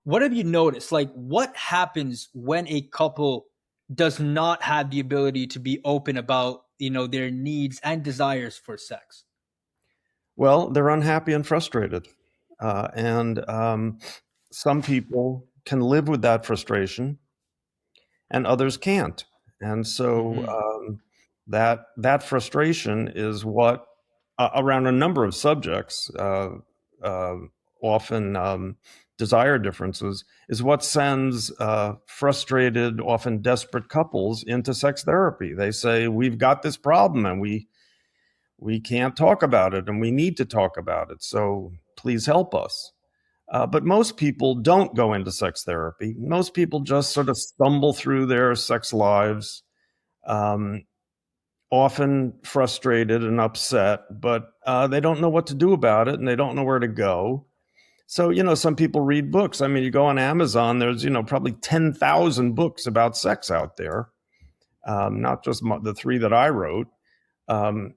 what have you noticed? Like, what happens when a couple does not have the ability to be open about, their needs and desires for sex? Well, they're unhappy and frustrated. And some people can live with that frustration and others can't. And so Hmm. that frustration is what, around a number of subjects, uh, often desire differences, is what sends frustrated, often desperate couples into sex therapy. They say, we've got this problem and we can't talk about it and we need to talk about it. So please help us. But most people don't go into sex therapy. Most people just sort of stumble through their sex lives, um, often frustrated and upset, but they don't know what to do about it and they don't know where to go. So, some people read books. I mean, you go on Amazon, there's, probably 10,000 books about sex out there, not just the three that I wrote. And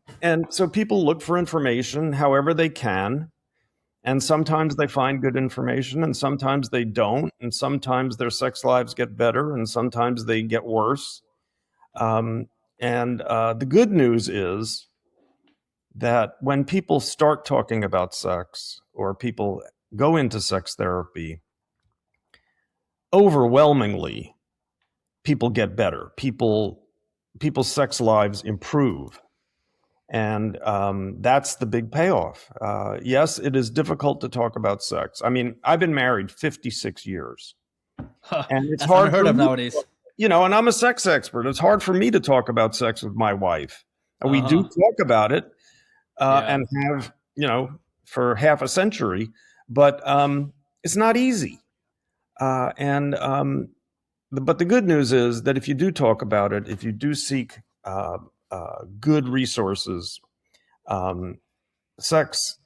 so people look for information however they can. And sometimes they find good information and sometimes they don't. And sometimes their sex lives get better and sometimes they get worse. And the good news is that when people start talking about sex or people go into sex therapy, overwhelmingly, people get better. People's sex lives improve. And that's the big payoff. Yes, it is difficult to talk about sex. I mean, I've been married 56 years, and it's That's hard unheard for of me, nowadays. and I'm a sex expert. It's hard for me to talk about sex with my wife. We do Uh-huh. talk about it Yeah. and have, for half a century, but it's not easy. But the good news is that if you do talk about it, if you do seek good resources, um, sex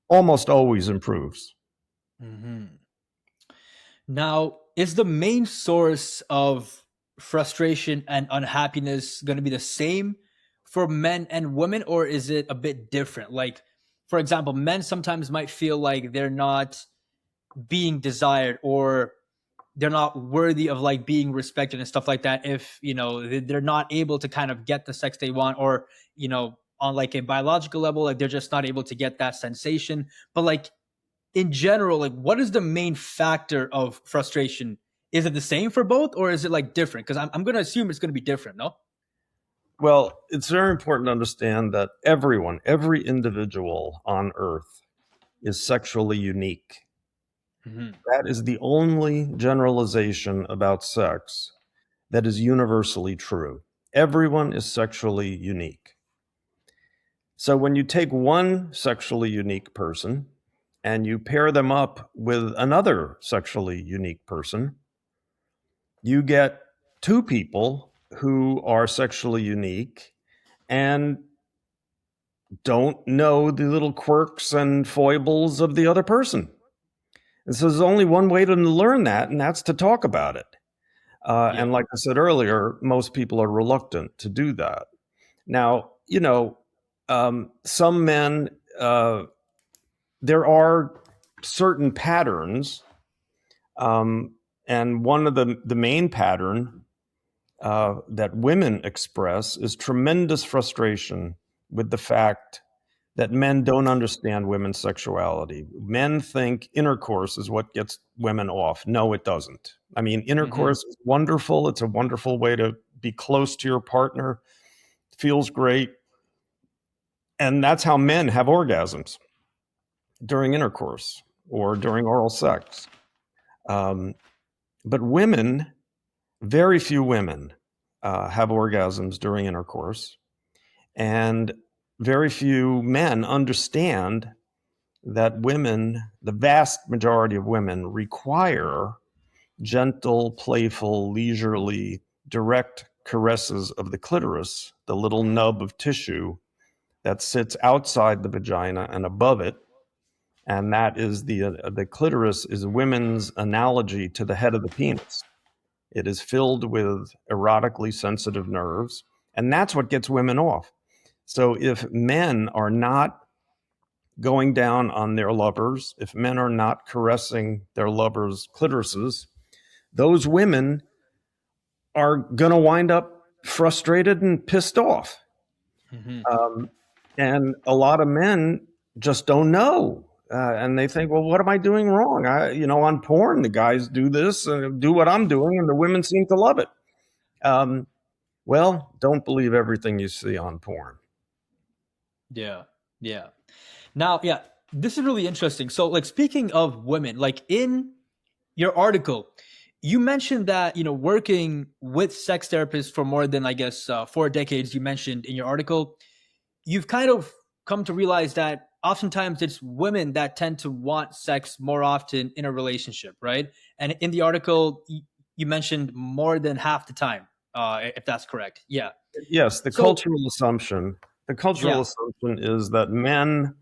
almost always improves. Hmm. Now, is the main source of frustration and unhappiness going to be the same for men and women, or is it a bit different? Like, for example, men sometimes might feel like they're not being desired, or they're not worthy of like being respected and stuff like that if they're not able to kind of get the sex they want, or on like a biological level, like they're just not able to get that sensation. But like in general, like what is the main factor of frustration? Is it the same for both, or is it like different? Because I'm going to assume it's going to be different. No. Well, it's very important to understand that everyone, every individual on earth is sexually unique. Hmm. That is the only generalization about sex that is universally true. Everyone is sexually unique. So when you take one sexually unique person and you pair them up with another sexually unique person, you get two people who are sexually unique and don't know the little quirks and foibles of the other person. And so there's only one way to learn that, and that's to talk about it. And Yeah. like I said earlier, most people are reluctant to do that. Now, some men, there are certain patterns, um, and one of the main pattern that women express is tremendous frustration with the fact that men don't understand women's sexuality. Men think intercourse is what gets women off. No, it doesn't. I mean, Hmm. intercourse is wonderful. It's a wonderful way to be close to your partner. It feels great. And that's how men have orgasms during intercourse or during oral sex. Um, but women, very few women have orgasms during intercourse. And very few men understand that women, the vast majority of women, require gentle, playful, leisurely, direct caresses of the clitoris, the little nub of tissue that sits outside the vagina and above it. And that is the clitoris is women's analogy to the head of the penis. It is filled with erotically sensitive nerves, and that's what gets women off. So if men are not going down on their lovers, if men are not caressing their lovers' clitorises, those women are going to wind up frustrated and pissed off. Hmm. Um, and a lot of men just don't know. And they think, well, what am I doing wrong? On porn, the guys do this and do what I'm doing, and the women seem to love it. Um, well, don't believe everything you see on porn. Yeah. Yeah. Now, yeah, this is really interesting. So, like, speaking of women, like in your article, you mentioned that, working with sex therapists for more than, I guess, 4 decades, you mentioned in your article, you've kind of come to realize that oftentimes it's women that tend to want sex more often in a relationship, right? And in the article, you mentioned more than half the time, if that's correct. Yeah. Yes, the So, cultural assumption. The cultural yeah. assumption is that men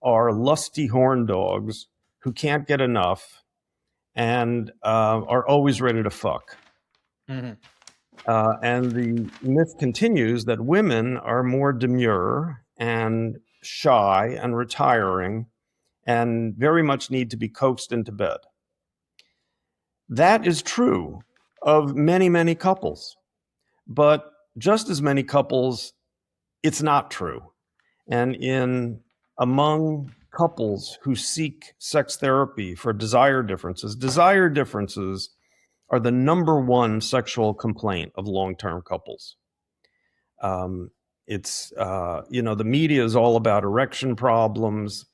are lusty horn dogs who can't get enough and are always ready to fuck. Hmm. And the myth continues that women are more demure and shy and retiring and very much need to be coaxed into bed. That is true of many, many couples. But just as many couples, it's not true. And among couples who seek sex therapy for desire differences are the number one sexual complaint of long-term couples. It's the media is all about erection problems.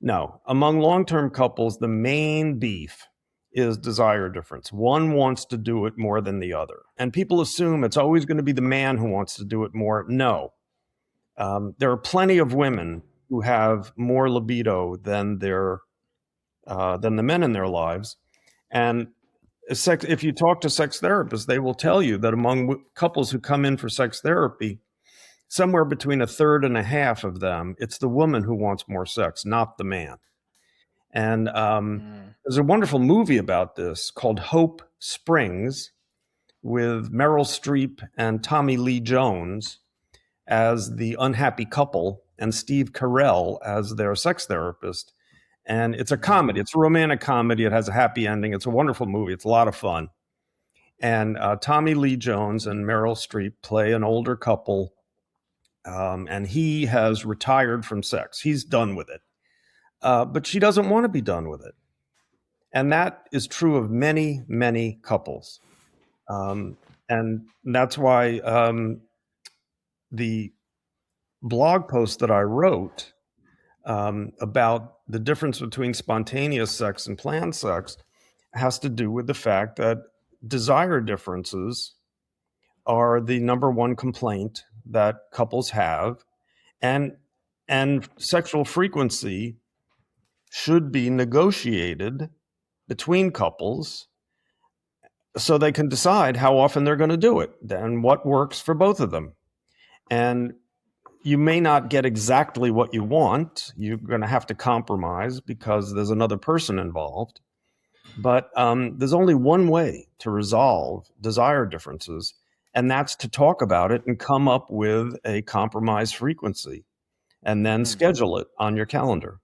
No, among long-term couples, the main beef is desire difference. One wants to do it more than the other, and people assume it's always going to be the man who wants to do it more. No, there are plenty of women who have more libido than the men in their lives, and if you talk to sex therapists, they will tell you that among couples who come in for sex therapy, somewhere between a third and a half of them, it's the woman who wants more sex, not the man. And Mm. there's a wonderful movie about this called Hope Springs with Meryl Streep and Tommy Lee Jones as the unhappy couple and Steve Carell as their sex therapist. And it's a Mhm. comedy. It's a romantic comedy. It has a happy ending. It's a wonderful movie. It's a lot of fun. And Tommy Lee Jones and Meryl Streep play an older couple, and he has retired from sex. He's done with it. But she doesn't want to be done with it. And that is true of many, many couples. And that's why the blog post that I wrote about the difference between spontaneous sex and planned sex has to do with the fact that desire differences are the number one complaint that couples have, and sexual frequency should be negotiated between couples so they can decide how often they're going to do it and what works for both of them. And you may not get exactly what you want. You're going to have to compromise because there's another person involved. But there's only one way to resolve desire differences, and that's to talk about it and come up with a compromise frequency and then Mhm. schedule it on your calendar.